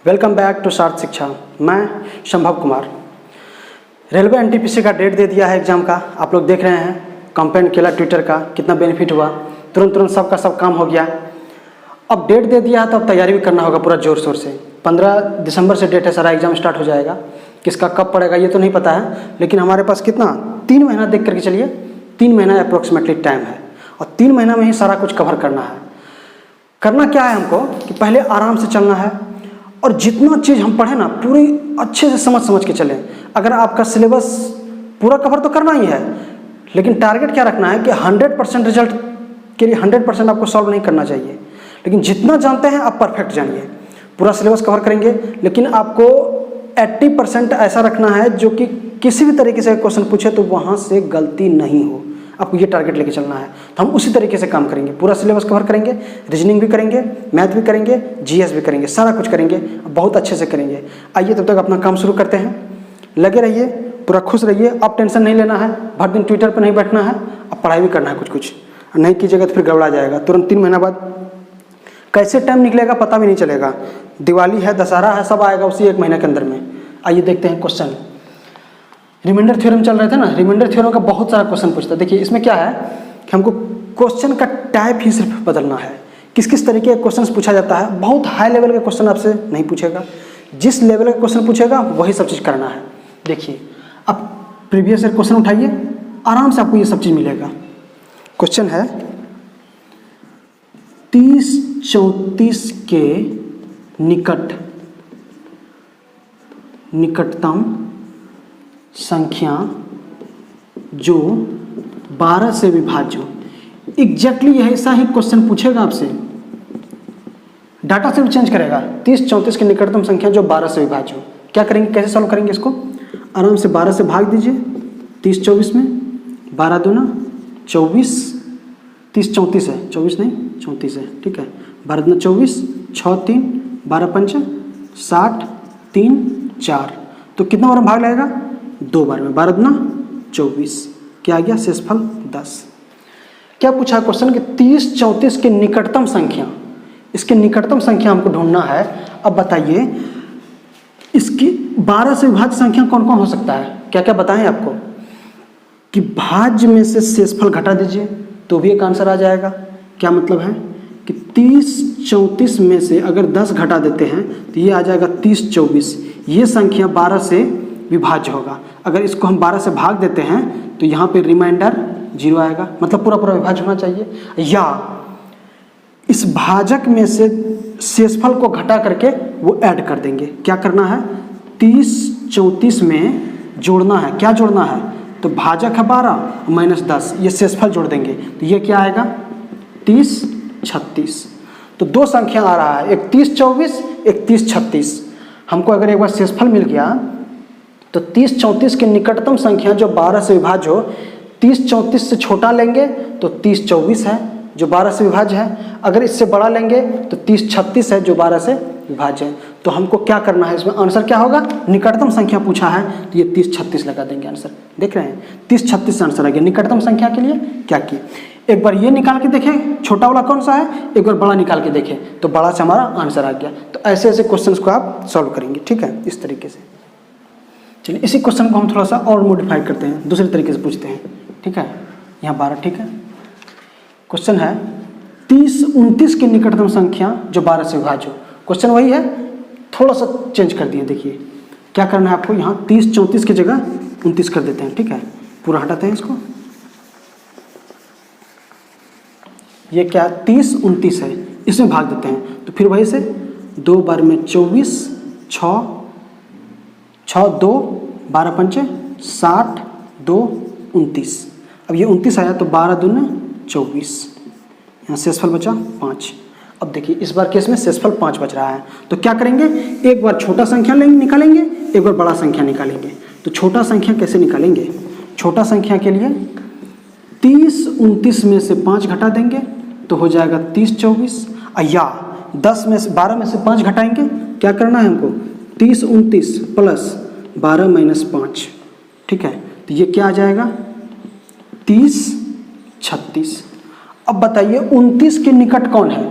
Welcome back to सार्थ शिक्षा। मैं संभव कुमार। रेलवे एनटीपीसी का डेट दे दिया है एग्जाम का। आप लोग देख रहे हैं कंपेन केला ट्विटर का कितना बेनिफिट हुआ, तुरंत सबका सब काम हो गया। अब डेट दे दिया है तो अब तैयारी भी करना होगा पूरा जोर शोर से। 15 दिसंबर से डेट है, सारा एग्जाम स्टार्ट हो जाएगा। किसका कब पड़ेगा ये तो नहीं पता है, लेकिन हमारे पास कितना 3 महीना देख करके चलिए, 3 महीना अप्रोक्सीमेटली टाइम है और 3 महीना में ही सारा कुछ कवर करना है। करना क्या है हमको कि पहले आराम से चलना है और जितना चीज़ हम पढ़े ना पूरी अच्छे से समझ के चलें। अगर आपका सिलेबस पूरा कवर तो करना ही है, लेकिन टारगेट क्या रखना है कि 100% रिजल्ट के लिए 100% आपको सॉल्व नहीं करना चाहिए, लेकिन जितना जानते हैं आप परफेक्ट जानिए। पूरा सिलेबस कवर करेंगे, लेकिन आपको 80% ऐसा रखना है जो कि किसी भी तरीके से क्वेश्चन पूछे तो वहाँ से गलती नहीं हो। आपको ये टारगेट लेके चलना है, तो हम उसी तरीके से काम करेंगे। पूरा सिलेबस कवर करेंगे, रीजनिंग भी करेंगे, मैथ भी करेंगे, जीएस भी करेंगे, सारा कुछ करेंगे, बहुत अच्छे से करेंगे। आइए तब तक अपना काम शुरू करते हैं। लगे रहिए, पूरा खुश रहिए। अब टेंशन नहीं लेना है, भर दिन ट्विटर पर नहीं बैठना है, अब पढ़ाई भी करना है कुछ नहीं कीजिएगा तो फिर गड़बड़ा जाएगा। तुरंत 3 महीना बाद कैसे टाइम निकलेगा पता भी नहीं चलेगा। दिवाली है, दशहरा है, सब आएगा उसी 1 महीने के अंदर में। आइए देखते हैं क्वेश्चन। रिमाइंडर थ्योरम चल रहे थे ना, रिमाइंडर थ्योरम का बहुत सारा क्वेश्चन पूछता है। देखिए इसमें क्या है कि हमको क्वेश्चन का टाइप ही सिर्फ बदलना है। किस किस तरीके के क्वेश्चन पूछा जाता है। बहुत हाई लेवल के क्वेश्चन आपसे नहीं पूछेगा, जिस लेवल का क्वेश्चन पूछेगा वही सब चीज़ करना है। देखिए अब प्रीवियस ईयर क्वेश्चन उठाइए, आराम से आपको ये सब चीज़ मिलेगा। क्वेश्चन है 30-34 के निकटतम संख्या जो 12 से विभाज्य हो। एग्जैक्टली ऐसा ही क्वेश्चन पूछेगा आपसे, डाटा से भी चेंज करेगा। 30-34 की निकटतम संख्या जो 12 से विभाज्य हो। क्या करेंगे, कैसे सॉल्व करेंगे इसको। आराम से 12 से भाग दीजिए 30-24 में। 12 दूना 24, 30-34 है, 24 नहीं 34 है, ठीक है। 12 दूना 24, 6 3, 12 5 60, 3 4, तो कितना बार भाग लगेगा 2 बार में। 12 दूना 24, क्या आ गया शेषफल 10। क्या पूछा क्वेश्चन कि 30-34 की निकटतम संख्या, इसके निकटतम संख्या हमको ढूंढना है। अब बताइए इसकी 12 से विभाज्य संख्या कौन कौन हो सकता है। क्या क्या बताएं आपको कि भाज्य में से शेषफल घटा दीजिए तो भी एक आंसर आ जाएगा। क्या मतलब है कि 30-34 में से अगर 10 घटा देते हैं तो ये आ जाएगा 30-24। ये संख्या 12 से विभाज्य होगा। अगर इसको हम 12 से भाग देते हैं तो यहाँ पे रिमाइंडर 0 आएगा, मतलब पूरा विभाज्य होना चाहिए। या इस भाजक में से शेषफल को घटा करके वो ऐड कर देंगे। क्या करना है, 30-34 में जोड़ना है। क्या जोड़ना है, तो भाजक है 12 माइनस 10, ये शेषफल जोड़ देंगे तो ये क्या आएगा 30-36। तो 2 संख्या आ रहा है, एक 30-24, एक 30-36। हमको अगर एक बार शेषफल मिल गया तो 30-34 की निकटतम संख्या जो 12 से विभाज्य हो, 30-34 से छोटा लेंगे तो 30-24 है जो 12 से विभाज्य है। अगर इससे बड़ा लेंगे तो 30-36 है जो 12 से विभाज्य है। तो हमको क्या करना है, इसमें आंसर क्या होगा, निकटतम संख्या पूछा है तो ये 30-36 लगा देंगे आंसर। देख रहे हैं 30-36 आंसर आ गया। निकटतम संख्या के लिए क्या किए, एक बार ये निकाल के देखें छोटा वाला कौन सा है, एक बार बड़ा निकाल के देखें तो बड़ा से हमारा आंसर आ गया। तो ऐसे ऐसे क्वेश्चन को आप सॉल्व करेंगे, ठीक है, इस तरीके से। चलिए इसी क्वेश्चन को हम थोड़ा सा और मॉडिफाई करते हैं, दूसरे तरीके से पूछते हैं, ठीक है। यहाँ 12, ठीक है। क्वेश्चन है 30-29 की निकटतम संख्या जो 12 से विभाज्य हो। क्वेश्चन वही है, थोड़ा सा चेंज कर दिए। देखिए क्या करना है आपको, यहाँ 30-34 की जगह 29 कर देते हैं, ठीक है। पूरा हटाते हैं इसको। ये क्या 30-29 है, इसमें भाग देते हैं तो फिर वही से 2 बार में 24, 6 2, 12 5 60, 2 29। अब ये 29 आया तो 12 दूना 24, यहाँ शेषफल बचा 5। अब देखिए इस बार केस में शेषफल 5 बच रहा है, तो क्या करेंगे, एक बार छोटा संख्या निकालेंगे, एक बार बड़ा संख्या निकालेंगे। तो छोटा संख्या कैसे निकालेंगे, छोटा संख्या के लिए 30-29 में से 5 घटा देंगे तो हो जाएगा 30-24। या 12 में से 5 घटाएंगे, क्या करना है हमको, 30-29 प्लस 12 माइनस 5, ठीक है। तो ये क्या आ जाएगा 30-36। अब बताइए 29 के निकट कौन है,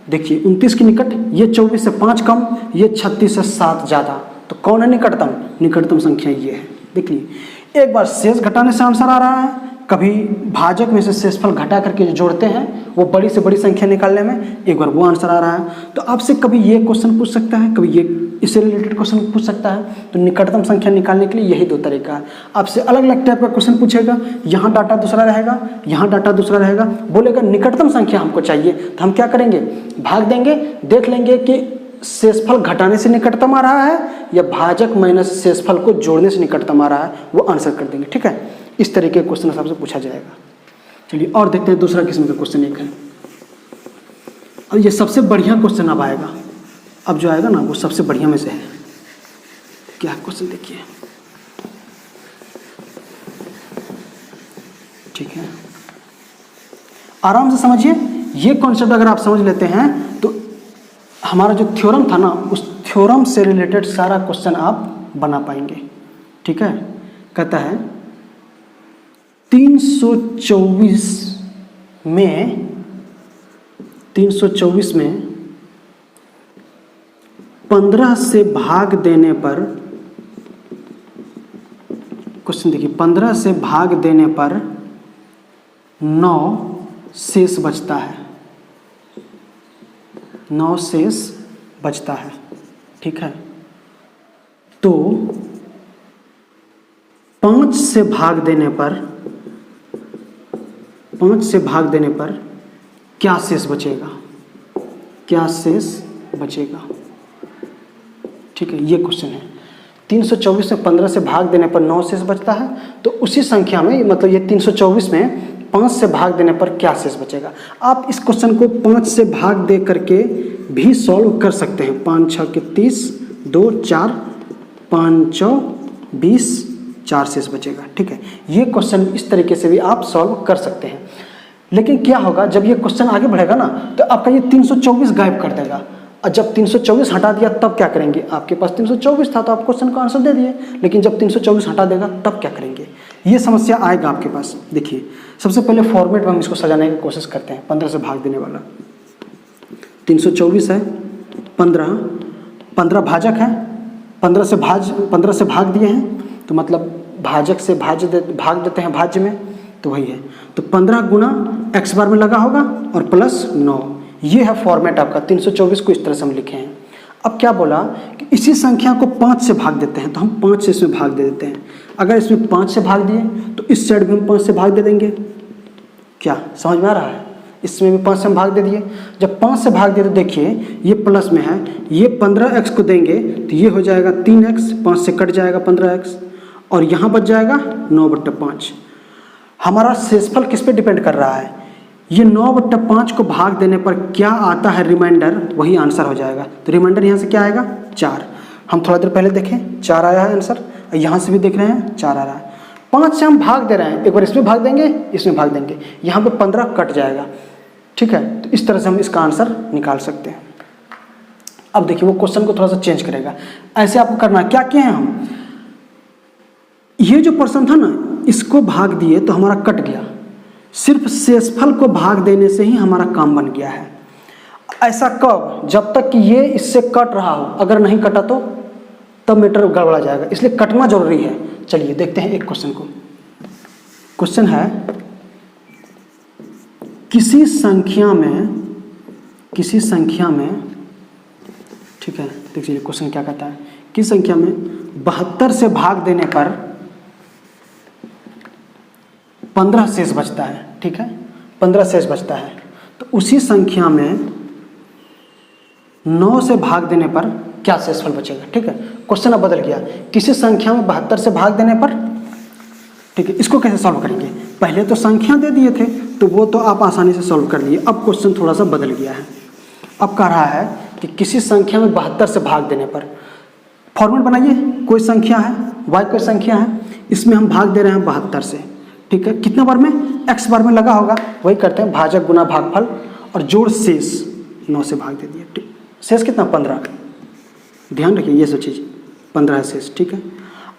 देखिए 29 के निकट, ये 24 से 5 कम, ये 36 से 7 ज़्यादा, तो कौन है निकटतम? निकटतम संख्या ये है। देखिए एक बार शेष घटाने से आंसर आ रहा है, कभी भाजक में से शेषफल घटा करके जो जोड़ते हैं वो बड़ी से बड़ी संख्या निकालने में, एक बार वो आंसर आ रहा है। तो आपसे कभी ये क्वेश्चन पूछ सकता है, कभी ये इससे रिलेटेड क्वेश्चन पूछ सकता है। तो निकटतम संख्या निकालने के लिए यही दो तरीका है। आपसे अलग अलग टाइप का क्वेश्चन पूछेगा, यहाँ डाटा दूसरा रहेगा, यहाँ डाटा दूसरा रहेगा, बोलेगा निकटतम संख्या हमको चाहिए, तो हम क्या करेंगे? भाग देंगे, देख लेंगे कि शेषफल घटाने से निकटतम आ रहा है या भाजक माइनस शेषफल को जोड़ने से निकटतम आ रहा है, वो आंसर कर देंगे। ठीक है, इस तरीके के क्वेश्चन आपसे पूछा जाएगा। चलिए और देखते हैं दूसरा किस्म का क्वेश्चन एक है, और ये सबसे बढ़िया क्वेश्चन अब आएगा। अब जो आएगा ना वो सबसे बढ़िया में से है। क्या क्वेश्चन देखिए, ठीक है, आराम से समझिए। ये कॉन्सेप्ट अगर आप समझ लेते हैं तो हमारा जो थ्योरम था ना, उस थ्योरम से रिलेटेड सारा क्वेश्चन आप बना पाएंगे। ठीक है, कहता है 324 में 15 से भाग देने पर, क्वेश्चन देखिए, 15 से भाग देने पर 9 शेष बचता है, 9 शेष बचता है। ठीक है, तो 5 से भाग देने पर, 5 से भाग देने पर क्या शेष बचेगा? क्या शेष बचेगा? ठीक है, ये क्वेश्चन है। 324 में 15 से भाग देने पर 9 शेष बचता है, तो उसी संख्या में, मतलब ये 324 में 5 से भाग देने पर क्या शेष बचेगा? आप इस क्वेश्चन को 5 से भाग दे करके भी सॉल्व कर सकते हैं। 5 6 के 30, 2 4, 5 चौ 20, 4 शेष बचेगा। ठीक है, ये क्वेश्चन इस तरीके से भी आप सॉल्व कर सकते हैं। लेकिन क्या होगा, जब ये क्वेश्चन आगे बढ़ेगा ना, तो आपका ये 324 गायब कर देगा। और जब 324 हटा दिया तब क्या करेंगे? आपके पास 324 था तो आप क्वेश्चन का आंसर दे दिए, लेकिन जब 324 हटा देगा तब क्या करेंगे? ये समस्या आएगा आपके पास। देखिए सबसे पहले फॉर्मेट में हम इसको सजाने की कोशिश करते हैं। 15 से भाग देने वाला 324 है, 15 भाजक है, 15 से भाग दिए हैं, तो मतलब भाजक से भाग देते हैं भाज्य में, तो वही है। तो 15 गुना x बार में लगा होगा और प्लस 9, ये है फॉर्मेट आपका। 324 को इस तरह से हम लिखे हैं। अब क्या बोला कि इसी संख्या को 5 से भाग देते हैं, तो हम 5 से इसमें भाग दे देते हैं। अगर इसमें 5 से भाग दिए तो इस साइड भी हम 5 से भाग दे देंगे। क्या समझ में आ रहा है? इसमें भी 5 से हम भाग दे दिए। जब 5 से भाग दिए तो देखिए ये प्लस में है, ये 15x को देंगे तो ये हो जाएगा 3x, 5 से कट जाएगा 15x, और यहाँ बच जाएगा 9/5। हमारा शेषफल किस पे डिपेंड कर रहा है? ये 9/5 को भाग देने पर क्या आता है रिमाइंडर, वही आंसर हो जाएगा। तो रिमाइंडर यहाँ से क्या आएगा? 4। हम थोड़ा देर पहले देखें 4 आया है आंसर, यहाँ से भी देख रहे हैं 4 आ रहा है। 5 से हम भाग दे रहे हैं, एक बार इसमें भाग देंगे, इसमें भाग देंगे, यहाँ पे 15 कट जाएगा। ठीक है, तो इस तरह से हम इसका आंसर निकाल सकते हैं। अब देखिए वो क्वेश्चन को थोड़ा सा चेंज करेगा। ऐसे आपको करना, क्या किए हैं हम, ये जो पर्सन था ना इसको भाग दिए तो हमारा कट गया, सिर्फ शेषफल को भाग देने से ही हमारा काम बन गया है। ऐसा कब? जब तक कि ये इससे कट रहा हो, अगर नहीं कटा तो तब मीटर गड़बड़ा जाएगा, इसलिए कटना जरूरी है। चलिए देखते हैं एक क्वेश्चन को। क्वेश्चन है किसी संख्या में, ठीक है, देखिए क्वेश्चन क्या कहता है, किस संख्या में 72 से भाग देने पर 15 शेष बचता है। ठीक है, 15 शेष बचता है, तो उसी संख्या में 9 से भाग देने पर क्या शेषफल बचेगा। ठीक है, क्वेश्चन अब बदल गया। किसी संख्या में 72 से भाग देने पर, ठीक है, इसको कैसे सॉल्व करेंगे? पहले तो संख्या दे दिए थे तो वो तो आप आसानी से सॉल्व कर लिए। अब क्वेश्चन थोड़ा सा बदल गया है। अब कह रहा है कि किसी संख्या में 72 से भाग देने पर, फॉर्मूला बनाइए, कोई संख्या है y कोई संख्या है, इसमें हम भाग दे रहे हैं 72 से। ठीक है, कितना बार में? x बार में लगा होगा, वही करते हैं, भाजक गुना भागफल और जोड़ शेष, 9 से भाग दे दिए। ठीक, शेष कितना? 15। ध्यान रखिए ये सब चीज़, 15 शेष। ठीक है,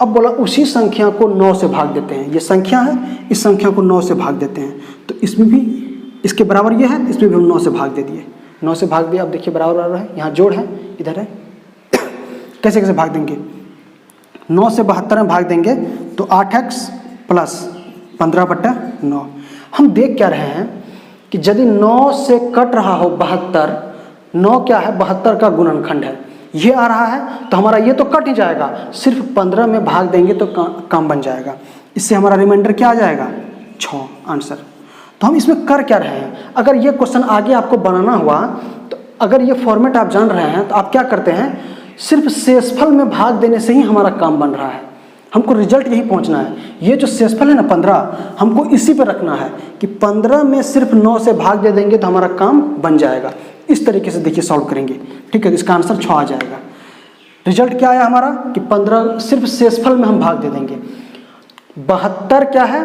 अब बोला उसी संख्या को 9 से भाग देते हैं। ये संख्या है, इस संख्या को 9 से भाग देते हैं, तो इसमें भी इसके बराबर ये है, इसमें भी हम 9 से भाग दे दिए। 9 से भाग दिया, अब देखिए बराबर बराबर है, यहाँ जोड़ है, इधर है। कैसे कैसे भाग देंगे, 9 से 72 में भाग देंगे तो 8x प्लस 15/9। हम देख क्या रहे हैं कि यदि 9 से कट रहा हो 72, 9 क्या है 72 का गुणनखंड है, ये आ रहा है तो हमारा ये तो कट ही जाएगा, सिर्फ 15 में भाग देंगे तो काम बन जाएगा। इससे हमारा रिमाइंडर क्या आ जाएगा, 6 आंसर। तो हम इसमें कर क्या रहे हैं, अगर ये क्वेश्चन आगे आपको बनाना हुआ तो अगर ये फॉर्मेट आप जान रहे हैं तो आप क्या करते हैं, सिर्फ शेषफल में भाग देने से ही हमारा काम बन रहा है। हमको रिजल्ट यही पहुंचना है। ये जो शेषफल है ना 15, हमको इसी पर रखना है कि 15 में सिर्फ 9 से भाग दे देंगे तो हमारा काम बन जाएगा। इस तरीके से देखिए सॉल्व करेंगे, ठीक है। इसका आंसर 6 आ जाएगा। रिजल्ट क्या आया हमारा कि 15 सिर्फ शेषफल में हम भाग दे देंगे। 72 क्या है,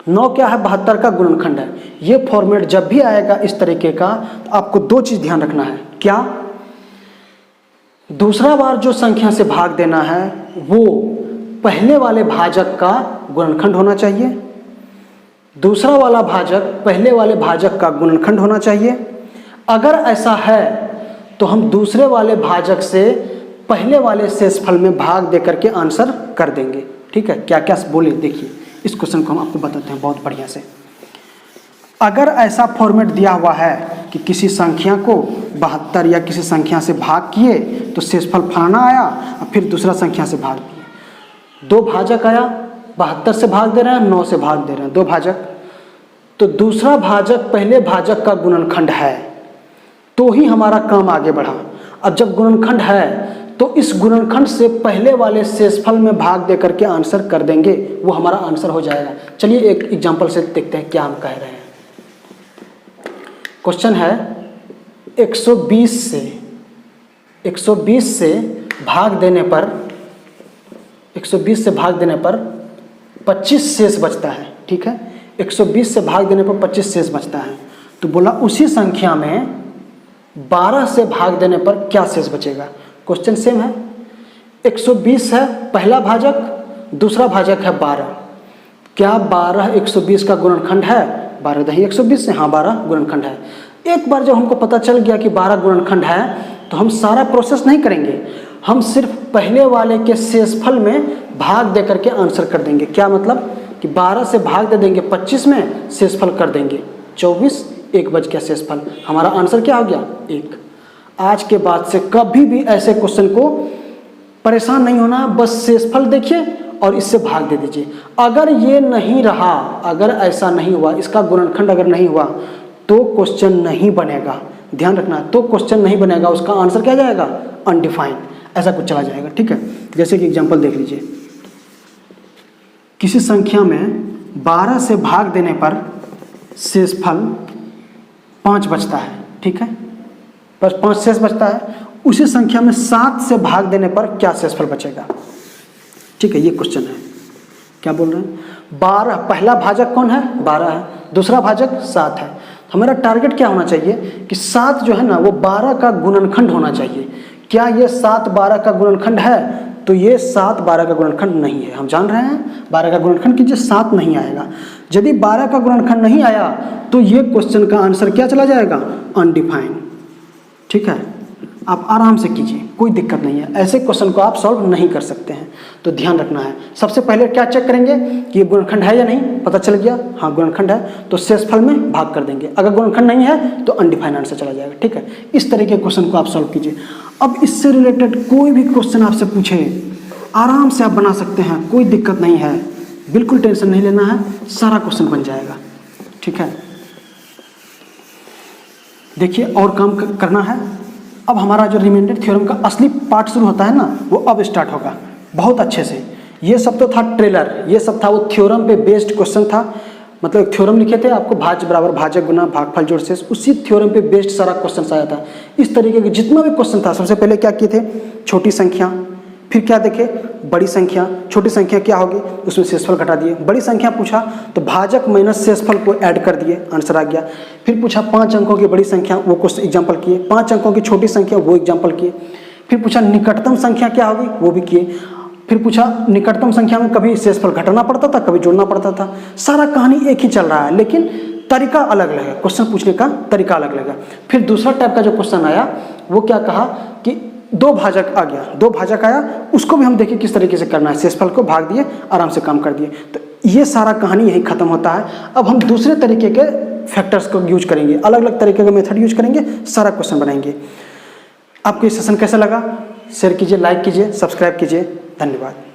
9 क्या है, 72 का गुणनखंड है। ये फॉर्मेट जब भी आएगा इस तरीके का तो आपको 2 चीज़ ध्यान रखना है। क्या, दूसरा बार जो संख्या से भाग देना है वो पहले वाले भाजक का गुणनखंड होना चाहिए, दूसरा वाला भाजक पहले वाले भाजक का गुणनखंड होना चाहिए। अगर ऐसा है तो हम दूसरे वाले भाजक से पहले वाले शेषफल में भाग दे करके आंसर कर देंगे, ठीक है। क्या क्या बोले देखिए, इस क्वेश्चन को हम आपको बताते हैं बहुत बढ़िया से। अगर ऐसा फॉर्मेट दिया हुआ है कि किसी संख्या को 72 या किसी संख्या से भाग किए तो शेषफल फलाना आया और फिर दूसरा संख्या से भाग दिए, 2 भाजक आया, 72 से भाग दे रहे हैं, 9 से भाग दे रहे हैं, 2 भाजक, तो दूसरा भाजक पहले भाजक का गुणनखंड है तो ही हमारा काम आगे बढ़ा। अब जब गुणनखंड है तो इस गुणनखंड से पहले वाले शेषफल में भाग दे करके आंसर कर देंगे, वो हमारा आंसर हो जाएगा। चलिए एक एग्जांपल से देखते हैं क्या हम कह रहे हैं। क्वेश्चन है 120 से भाग देने पर 120 से भाग देने पर 25 शेष बचता है, ठीक है। 120 से भाग देने पर 25 शेष बचता है, तो बोला उसी संख्या में 12 से भाग देने पर क्या शेष बचेगा। क्वेश्चन सेम है, 120 है पहला भाजक, दूसरा भाजक है 12। क्या 12 120 का गुणनखंड है, 12 दही 120 से, हाँ 12 गुणनखंड है। एक बार जब हमको पता चल गया कि 12 गुणनखंड है तो हम सारा प्रोसेस नहीं करेंगे, हम सिर्फ पहले वाले के शेषफल में भाग दे करके आंसर कर देंगे। क्या मतलब कि 12 से भाग दे देंगे 25 में, शेषफल कर देंगे 24, 1 बच गया शेषफल, हमारा आंसर क्या हो गया 1। आज के बाद से कभी भी ऐसे क्वेश्चन को परेशान नहीं होना, बस शेषफल देखिए और इससे भाग दे दीजिए। अगर ये नहीं रहा, अगर ऐसा नहीं हुआ, इसका गुणनखंड अगर नहीं हुआ तो क्वेश्चन नहीं बनेगा, ध्यान रखना। तो क्वेश्चन नहीं बनेगा, उसका आंसर क्या जाएगा अनडिफाइंड, ऐसा कुछ चला जाएगा, ठीक है। जैसे कि एग्जांपल देख लीजिए, किसी संख्या में 12 से भाग देने पर शेषफल 5 बचता है, ठीक है, बस 5 शेष बचता है। उसी संख्या में 7 से भाग देने पर क्या शेषफल बचेगा, ठीक है। ये क्वेश्चन है, क्या बोल रहे हैं, 12 पहला भाजक कौन है 12 है, दूसरा भाजक 7 है। हमारा टारगेट क्या होना चाहिए कि 7 जो है ना वो 12 का गुणनखंड होना चाहिए। क्या ये 7 12 का गुणनखंड है, तो ये 7 12 का गुणनखंड नहीं है। हम जान रहे हैं 12 का गुणनखंड कीजिए, 7 नहीं आएगा। यदि 12 का गुणनखंड नहीं आया तो ये क्वेश्चन का आंसर क्या चला जाएगा अनडिफाइंड, ठीक है। आप आराम से कीजिए, कोई दिक्कत नहीं है। ऐसे क्वेश्चन को आप सॉल्व नहीं कर सकते हैं, तो ध्यान रखना है। सबसे पहले क्या चेक करेंगे कि ये गुणनखंड है या नहीं, पता चल गया हाँ गुणनखंड है तो शेषफल में भाग कर देंगे। अगर गुणनखंड नहीं है तो अनडिफाइंड आंसर चला जाएगा, ठीक है। इस तरीके के क्वेश्चन को आप सॉल्व कीजिए। अब इससे रिलेटेड कोई भी क्वेश्चन आपसे पूछे आराम से आप बना सकते हैं, कोई दिक्कत नहीं है, बिल्कुल टेंशन नहीं लेना है, सारा क्वेश्चन बन जाएगा, ठीक है। देखिए और काम करना है। अब हमारा जो रिमाइंडर थ्योरम का असली पार्ट शुरू होता है ना, वो अब स्टार्ट होगा बहुत अच्छे से। ये सब तो था ट्रेलर, ये सब था वो थ्योरम पे बेस्ड क्वेश्चन था। मतलब थ्योरम लिखे थे आपको, भाज्य बराबर भाजक गुना भागफल जोड़ शेष, उसी थ्योरम पे बेस्ड सारा क्वेश्चन आया था। इस तरीके के जितना भी क्वेश्चन था, सबसे पहले क्या किए थे, छोटी संख्या, फिर क्या देखे बड़ी संख्या, छोटी संख्या क्या होगी उसमें शेषफल घटा दिए। बड़ी संख्या पूछा तो भाजक माइनस शेषफल को ऐड कर दिए, आंसर आ गया। फिर पूछा 5 अंकों की बड़ी संख्या, वो क्वेश्चन एग्जाम्पल किए। 5 अंकों की छोटी संख्या, वो एग्जाम्पल किए। फिर पूछा निकटतम संख्या क्या होगी, वो भी किए। फिर पूछा निकटतम संख्या में कभी शेषफल घटाना पड़ता था, कभी जोड़ना पड़ता था। सारा कहानी एक ही चल रहा है, लेकिन तरीका अलग लगेगा, क्वेश्चन पूछने का तरीका अलग लगेगा। फिर दूसरा टाइप का जो क्वेश्चन आया वो क्या कहा कि दो भाजक आ गया, दो भाजक आया, उसको भी हम देखिए किस तरीके से करना है, शेषफल को भाग दिए, आराम से काम कर दिए। तो ये सारा कहानी यही खत्म होता है। अब हम दूसरे तरीके के फैक्टर्स को यूज करेंगे, अलग अलग तरीके का मेथड यूज करेंगे, सारा क्वेश्चन बनाएंगे। आपको ये सेशन कैसा लगा शेयर कीजिए, लाइक कीजिए, सब्सक्राइब कीजिए। धन्यवाद।